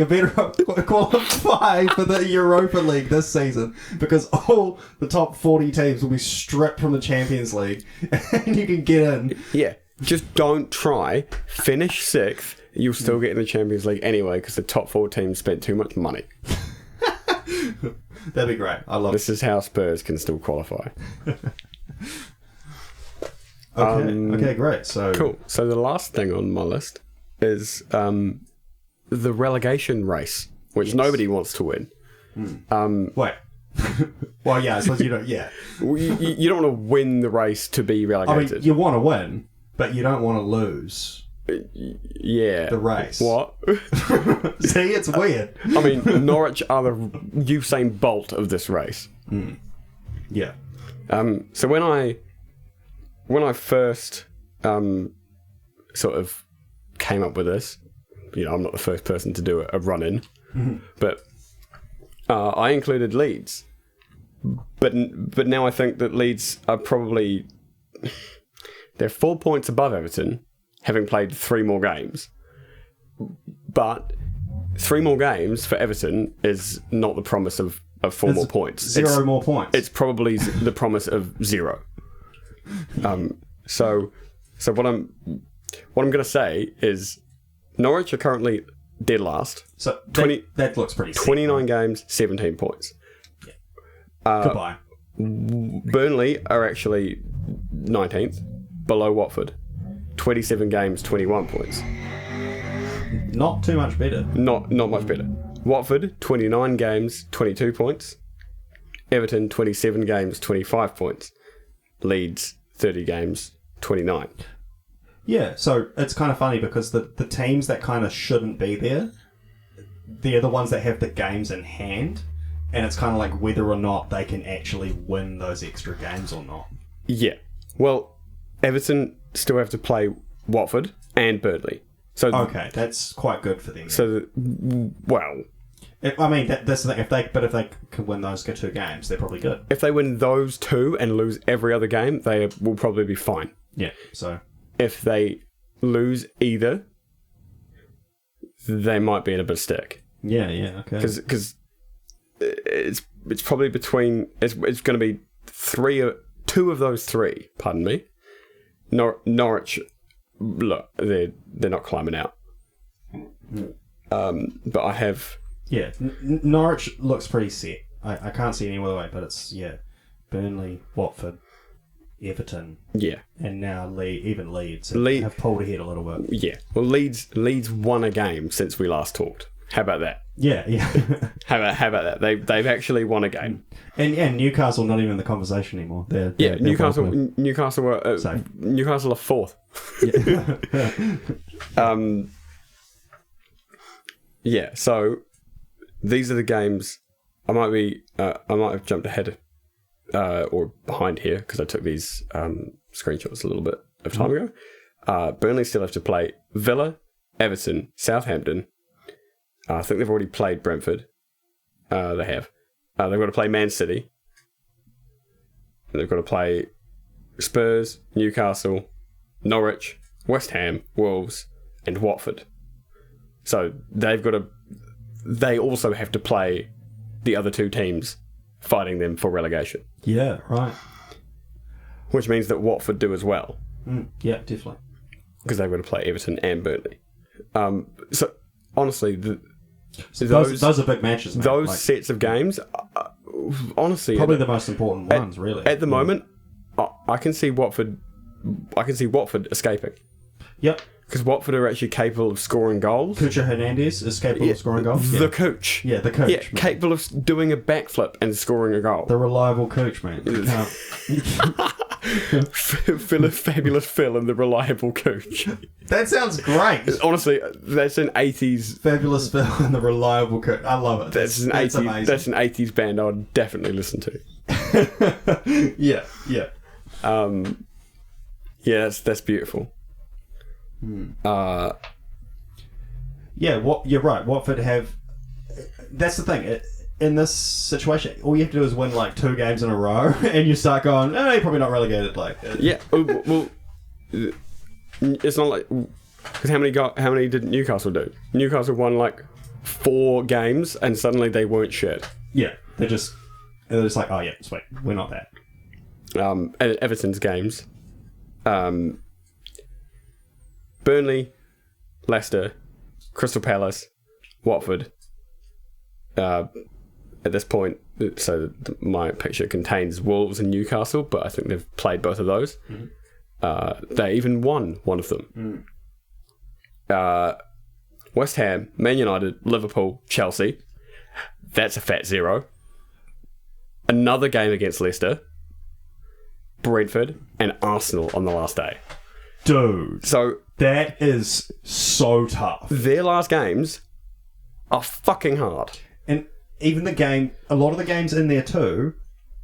qualify for the Europa League this season because all the top 40 teams will be stripped from the Champions League and you can get in. Yeah. Just don't try. Finish 6th. You'll still get in the Champions League anyway because the top 4 teams spent too much money. That'd be great. I love This is how Spurs can still qualify. Okay, great. So Cool. So the last thing on my list is the relegation race, which nobody wants to win. Wait. Well, yeah, I suppose you don't. Yeah, You don't want to win the race to be I relegated. mean, you want to win, but you don't want to lose Yeah. the race. What? See, it's weird. I mean, Norwich are the Usain Bolt of this race. Yeah. So when I first sort of came up with this, I'm not the first person to do a run-in, but I included Leeds. But now I think that Leeds are probably... They're 4 points above Everton, having played 3 more games. But 3 more games for Everton is not the promise of 4 more points. Zero more points. It's probably the promise of 0. So what I'm going to say is Norwich are currently dead last. So that looks pretty sick. 29 games, 17 points. Goodbye. Burnley are actually 19th, below Watford. 27 games, 21 points. Not too much better. Not much better. Watford, 29 games, 22 points. Everton, 27 games, 25 points. Leeds, 30 games, 29. Yeah, so it's kind of funny because the teams that kind of shouldn't be there, they're the ones that have the games in hand, and it's kind of like whether or not they can actually win those extra games or not. Yeah. Well, Everton still have to play Watford and Burnley. So okay, that's quite good for them. So, well... I mean, that's the thing. If they can win those 2 games, they're probably good. If they win those 2 and lose every other game, they will probably be fine. Yeah, so... If they lose either, they might be in a bit of stick. Yeah, okay. Because it's probably between... It's going to be 2 of those 3, pardon me. Norwich, look, they're not climbing out. But I have... Yeah, Norwich looks pretty set. I can't see any other way, but it's, Burnley, Watford, Everton. Yeah. And now even Leeds have pulled ahead a little bit. Yeah. Well, Leeds won a game since we last talked. How about that? Yeah. How about that? They've actually won a game. And Newcastle not even in the conversation anymore. They're Newcastle are Newcastle are 4th. Yeah. So these are the games. I might have jumped ahead or behind here because I took these screenshots a little bit of time ago. Burnley still have to play Villa, Everton, Southampton. I think they've already played Brentford. They have. They've got to play Man City. And they've got to play Spurs, Newcastle, Norwich, West Ham, Wolves, and Watford. So they also have to play the other 2 teams fighting them for relegation. Yeah, right. Which means that Watford do as well. Yeah, definitely. Because they've got to play Everton and Burnley. So, honestly, those are big matches, man. Those sets of games, honestly... Probably the most important ones, really. At the moment, I can see Watford escaping. Yep. Because Watford are actually capable of scoring goals. Kucha Hernandez is capable of scoring goals. The coach. Yeah, the coach. Yeah, capable of doing a backflip and scoring a goal. The reliable coach, mate. Fabulous Phil and the reliable coach. That sounds great. Honestly, that's an 80s... Fabulous Phil and the reliable coach. I love it. That's amazing. That's an 80s band I would definitely listen to. Yeah. Yeah, that's beautiful. Yeah, you're right. Watford have... That's the thing. In this situation, all you have to do is win 2 games in a row, and you start going, you're probably not relegated. Yeah, well, it's not like... Because how many did Newcastle do? Newcastle won 4 games, and suddenly they weren't shit. Yeah, they're just like, oh yeah, sweet, we're not that. And Everton's games, Burnley, Leicester, Crystal Palace, Watford, at this point, so my picture contains Wolves and Newcastle, but I think they've played both of those. They even won one of them. West Ham, Man United, Liverpool, Chelsea. That's a fat 0. Another game against Leicester, Brentford, and Arsenal on the last day. Dude. So that is so tough. Their last games are fucking hard. And even a lot of the games in there too,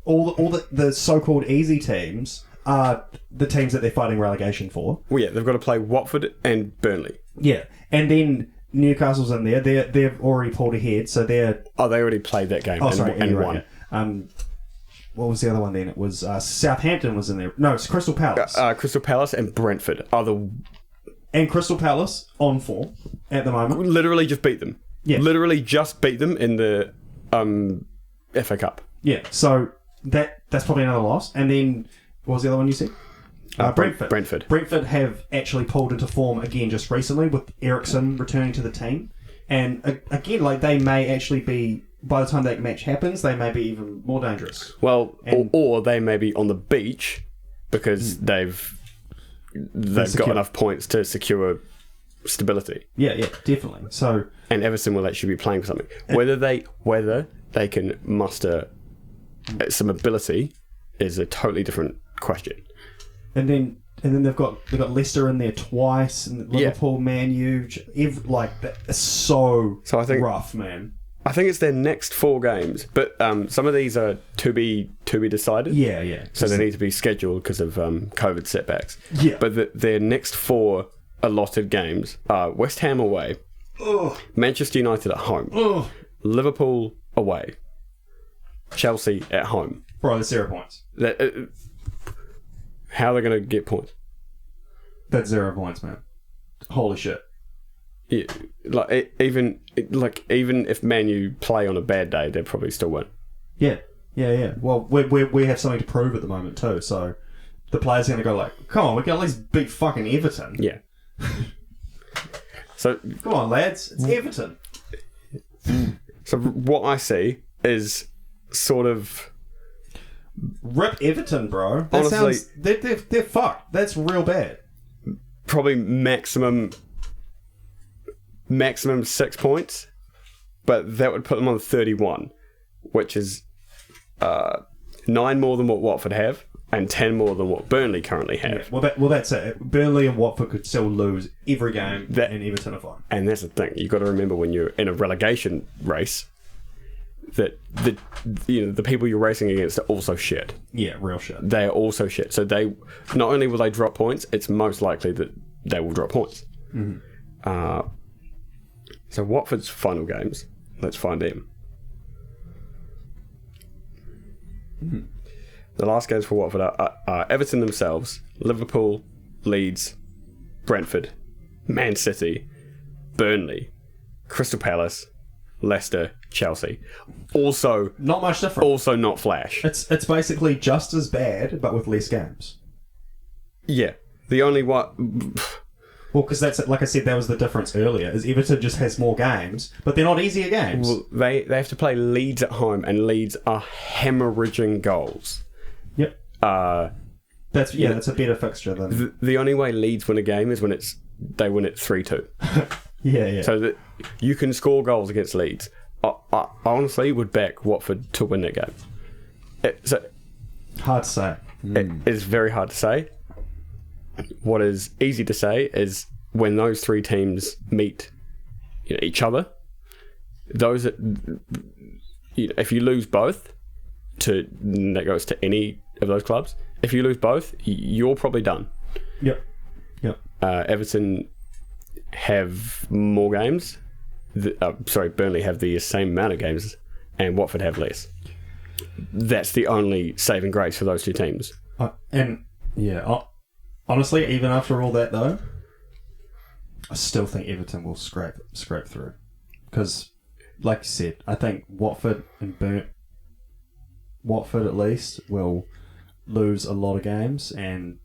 all the so-called easy teams are the teams that they're fighting relegation for. Well, yeah, they've got to play Watford and Burnley. Yeah, and then Newcastle's in there. They've already pulled ahead, so they're... Oh, they already played that game and won. What was the other one then? It was Southampton was in there. No, it's Crystal Palace. Crystal Palace and Brentford are the... And Crystal Palace on form at the moment. Literally just beat them. Yeah. Literally just beat them in the FA Cup. Yeah, so that's probably another loss. And then, what was the other one you said? Brentford. Brentford have actually pulled into form again just recently with Ericsson returning to the team. And again, like they may actually be, by the time that match happens, they may be even more dangerous. Well, or they may be on the beach because they've got enough points to secure stability. Yeah, definitely. So, and Everton will actually be playing for something. Whether they can muster some ability is a totally different question. And then they've got Leicester in there twice, and Liverpool, Man U, that is so I think, rough, man. I think it's their next 4 games, but some of these are to be decided. Yeah. So they need to be scheduled because of COVID setbacks. Yeah. But their next 4 allotted games are West Ham away, Manchester United at home, Liverpool away, Chelsea at home. Bro, that's 0 points. How are they going to get points? That's 0 points, man. Holy shit. Yeah, even if Man U play on a bad day, they'll probably still win. Yeah. Well, we have something to prove at the moment too, so the players are going to go like, come on, we can at least beat fucking Everton. Yeah. So come on, lads, it's Everton. So what I see is sort of rip Everton, bro. That honestly, sounds they're fucked. That's real bad. Probably maximum 6 points, but that would put them on 31, which is 9 more than what Watford have and 10 more than what Burnley currently have. Yeah, well, that's it. Burnley and Watford could still lose every game, and Everton are fine. And that's the thing. You've got to remember when you're in a relegation race that the people you're racing against are also shit. Yeah, real shit. They are also shit. So they not only will they drop points, it's most likely that they will drop points. Mm-hmm. So Watford's final games, let's find them. Mm-hmm. The last games for Watford are Everton themselves, Liverpool, Leeds, Brentford, Man City, Burnley, Crystal Palace, Leicester, Chelsea. Also, not much different. Also, not flash. It's basically just as bad, but with less games. Yeah, the only one. Well, because that's like I said, that was the difference earlier. Is Everton just has more games, but they're not easier games. Well, they have to play Leeds at home, and Leeds are hemorrhaging goals. Yep. That's a better fixture than the only way Leeds win a game is when they win it 3-2. Yeah. So that you can score goals against Leeds. I honestly would back Watford to win that game. Hard to say. It is very hard to say. What is easy to say is when those 3 teams meet each other, if you lose both, that goes to any of those clubs. If you lose both, you're probably done. Yep. Everton have more games. Burnley have the same amount of games, and Watford have less. That's the only saving grace for those 2 teams. Honestly, even after all that though, I still think Everton will scrape through. Because, like you said, I think Watford at least will lose a lot of games, and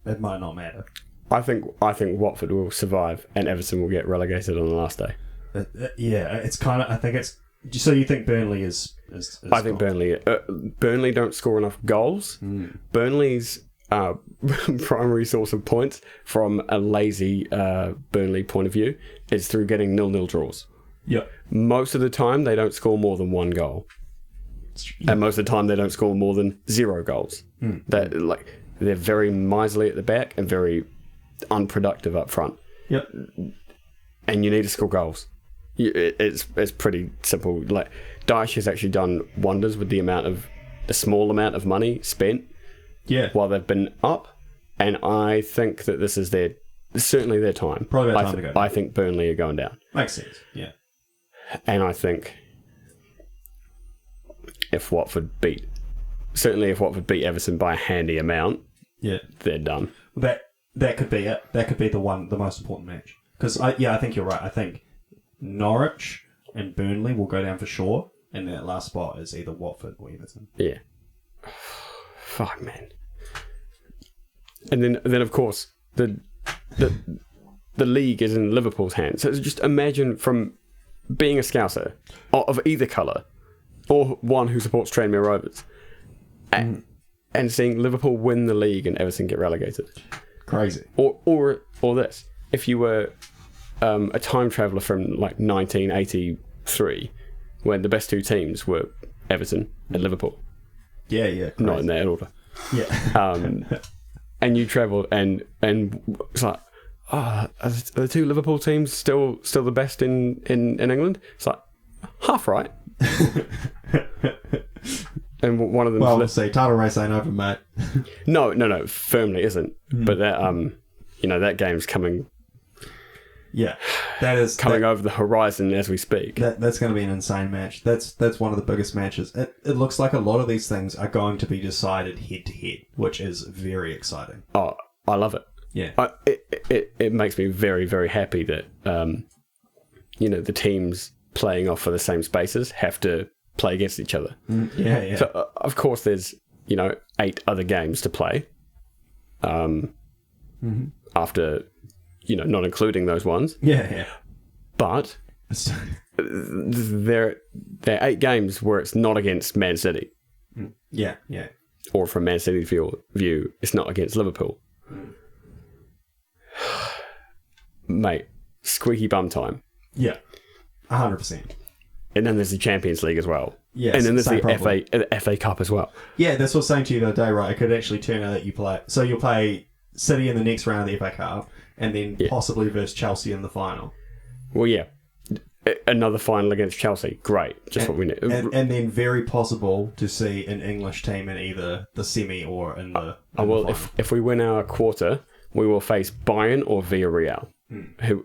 it might not matter. I think Watford will survive, and Everton will get relegated on the last day. It's kind of. I think it's So you think Burnley is I think Burnley don't score enough goals. Burnley's primary source of points from a lazy Burnley point of view is through getting 0-0 draws. Yeah. Most of the time, they don't score more than one goal. And most of the time, they don't score more than 0 goals. They're very miserly at the back and very unproductive up front. Yep. And you need to score goals. It's pretty simple. Like Daesh has actually done wonders with the small amount of money spent. Yeah. While they've been up, and I think that this is certainly their time. Probably their time to go down. I think Burnley are going down. Makes sense. Yeah. And I think if Watford beat Everton by a handy amount, they're done. That could be it. That could be the most important match. Because I think you're right. I think Norwich and Burnley will go down for sure, and that last spot is either Watford or Everton. Yeah. Fuck, man. And then of course the league is in Liverpool's hands. So just imagine from being a Scouser of either colour, or one who supports Tranmere Rovers, and seeing Liverpool win the league and Everton get relegated. Crazy. Or this, if you were a time traveller from like 1983, when the best two teams were Everton and Liverpool. Yeah. Crazy. Not in that order. Yeah. And you travel and it's like, are the two Liverpool teams still the best in England? It's like half right. And one of them. Well, we'll see. Title race ain't over, mate. No, firmly isn't. But that that game's coming. Yeah, that is coming over the horizon as we speak. That's going to be an insane match. That's one of the biggest matches. It looks like a lot of these things are going to be decided head to head, which is very exciting. Oh, I love it. Yeah, it makes me very, very happy that the teams playing off for the same spaces have to play against each other. Yeah. So of course there's 8 other games to play. After. Not including those ones. Yeah. But there are 8 games where it's not against Man City. Yeah. Or from Man City's view, it's not against Liverpool. Mate, squeaky bum time. Yeah, 100%. And then there's the Champions League as well. Yeah, and then there's the FA Cup as well. Yeah, that's what I was saying to you the other day, right? It could actually turn out that you'll play City in the next round of the FA Cup, and then possibly versus Chelsea in the final. Well, yeah. Another final against Chelsea. Great. Just what we need. And then very possible to see an English team in either the semi or in the final. If we win our quarter, we will face Bayern or Villarreal.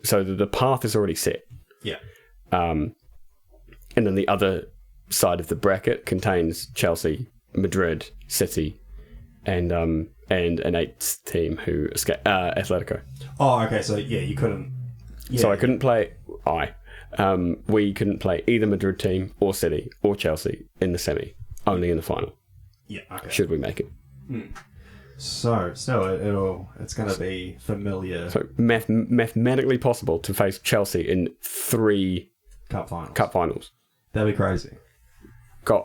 So the path is already set. Yeah. And then the other side of the bracket contains Chelsea, Madrid, City, and an 8th team who escaped Atletico. Oh, okay. So you couldn't. Yeah. So I couldn't play. We couldn't play either Madrid team or City or Chelsea in the semi. Only in the final. Yeah. Okay. Should we make it? So it's going to be familiar. So mathematically possible to face Chelsea in 3 cup finals. That'd be crazy. I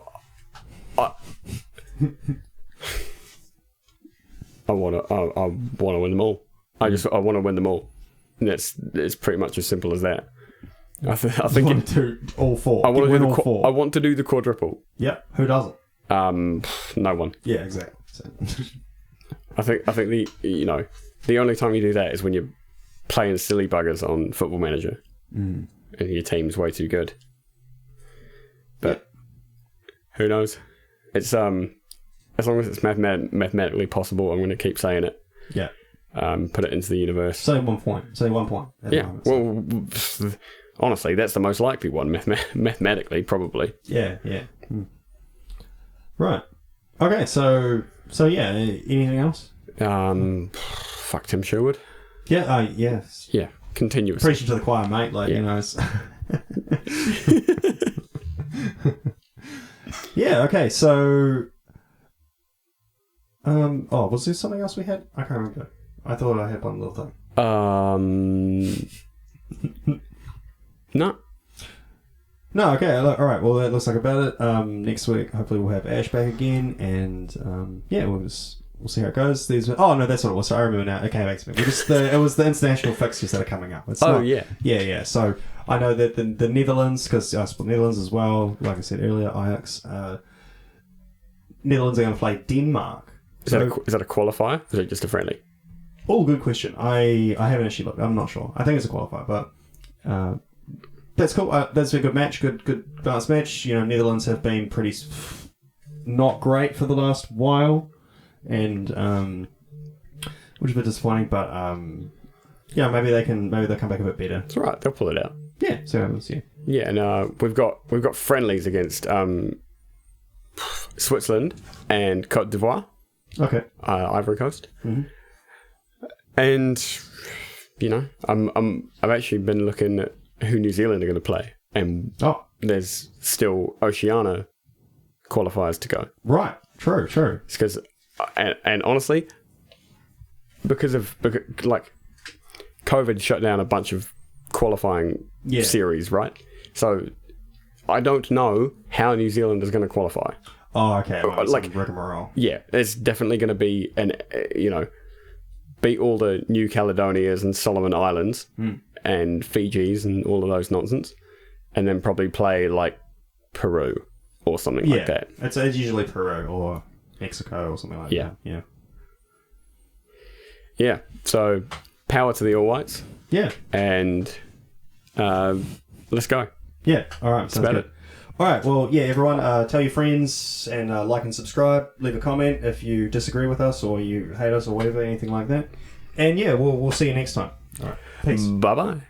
want to win them all. I want to win them all. And it's pretty much as simple as that. I think you want to do all 4. I want to do the quadruple. Yep. Who doesn't? No one. Yeah, exactly. So. I think the only time you do that is when you're playing silly buggers on Football Manager, and your team's way too good. But who knows? It's as long as it's mathematically possible, I'm going to keep saying it. Yeah. Put it into the universe. Say 1 point. Yeah. Well, honestly, that's the most likely one. Mathematically, probably. Yeah. Right. Okay. So yeah. Anything else? Fuck Tim Sherwood. Yeah. Yes. Yeah. Continuously. Preaching to the choir, mate. It's... Yeah. Okay. So. Was there something else we had? I can't remember. I thought I had one little thing. No. No, okay, all right. Well, that looks like about it. Next week, hopefully, we'll have Ash back again, and we'll see how it goes. No, that's what it was. So I remember now. It came back to me. It was the international fixtures that are coming up. Yeah. So I know that the Netherlands, because I support Netherlands as well. Like I said earlier, Ajax. Netherlands are going to play Denmark. Is that a qualifier? Or is it just a friendly? Oh, good question. I haven't actually looked. I'm not sure. I think it's a qualifier, but that's cool. That's a good match. Good balanced match. Netherlands have been pretty not great for the last while, and which is a bit disappointing. But maybe they'll come back a bit better. It's all right. They'll pull it out. Yeah. So happens. Yeah. Yeah, and we've got friendlies against Switzerland and Cote d'Ivoire. Okay. Ivory Coast. Mm-hmm. And I've actually been looking at who New Zealand are going to play, and there's still Oceania qualifiers to go. Right. True. It's because, and honestly, because COVID shut down a bunch of qualifying series, right? So I don't know how New Zealand is going to qualify. Oh, okay. Rigmarole. Yeah, it's definitely going to be beat all the New Caledonias and Solomon Islands and Fijis and all of those nonsense, and then probably play like Peru or something like that. It's usually Peru or Mexico or something like that. Yeah. Yeah. So power to the All Whites. Yeah. And let's go. Yeah. All right. Sounds good. All right. Well, yeah, everyone, tell your friends and like and subscribe. Leave a comment if you disagree with us or you hate us or whatever, anything like that. And yeah, we'll see you next time. All right. Peace. Bye-bye.